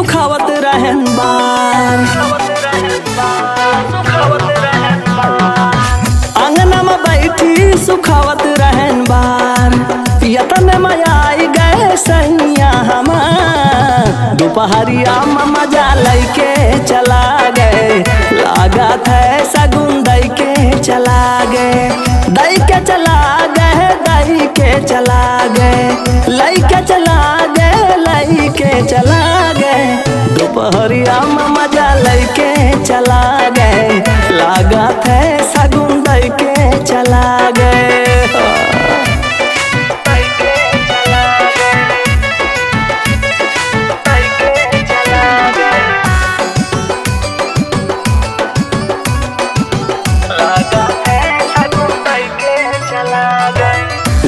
सुखावत रहन बार। अंगना में बैठी सुखावत रहन बार। यतन में आई गए सैया हमार। दोपहरिया में मजा लैके चला गए। लागत है सगुन दई के चला गए। दई के चला गए, दई के चला गए, लई के चला गए, लई के चला गए। दोपहरिया में मजा लैके चला गए। लागत है सगुन दई के चला गए।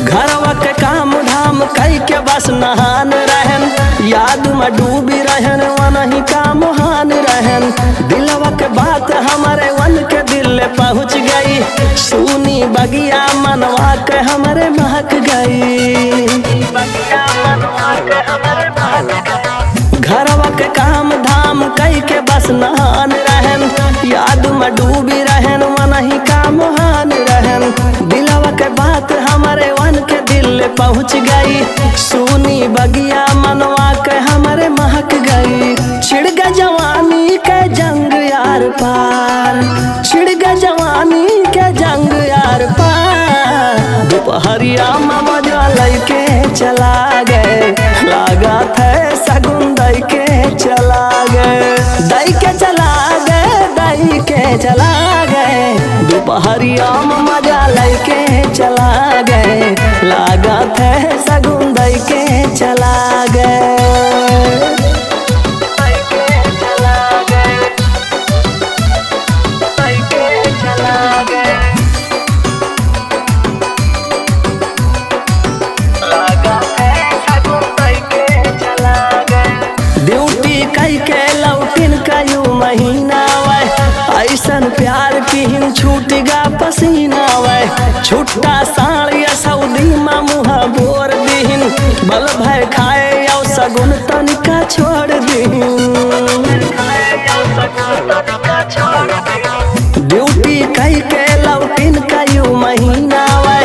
घरवा के काम धाम कई के बस नहान रहन। याद में डूबी रहन वनही का मुहान रहन। दिलवा के बात हमारे वन के दिल पहुँच गई। सुनी बगिया मनवा के हमारे महक गई। घरवा के काम धाम कई के बस नहान रहन। याद में डूबी रहन वनही का मुहान रहन। दिलवा के बात हमारे वन के दिल पहुँच गई। सुनी बगिया मनवा के हमारे महक गई। छिड़ गए जवानी के जंग यार पार। छिड़ गए जवानी के जंग यार पार। दोपहरिया में मजा लैके चला गए। लागत है सगुन दई के चला गए। दई के चला गए, दई के चला गए। दोपहरिया में मजा लैके चला गए। लागत है सगुन दई के चला गए। ड्यूटी कई के लौटिन कयू महीना वै। ऐसन प्यार की हिन छूटेगा पसीना वै। छुट्टा साड़िया सऊदी में मुँह बोर दीहिन। बल भय खाए औ सगुन तनिका छोड़ दीहिन। ड्यूटी कई के लौटिन कयू महीना वै।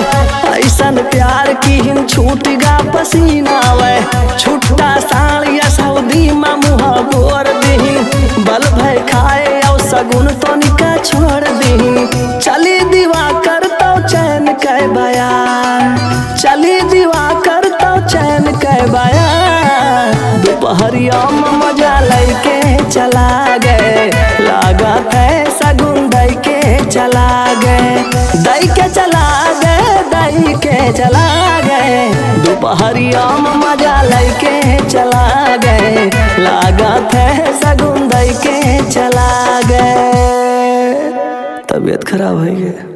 ऐसन प्यार की हिन छूटेगा पसीना वै। छुट्टा साड़िया सऊदी में मुँह बोर दीहिन। बल भय खाए औ सगुन तनिका छोड़ दीहिन। चली दीवा करता चैन कै बयान। चली दीवा करता चैन कै बयान। दोपहरिया में मजा लैके चला गए। लागत है सगुन दई के चला गए। दई के चला गए, दई के चला गए। दोपहरिया में मजा लैके चला गए। लागत है सगुन दई के चला गए। तबीयत खराब है।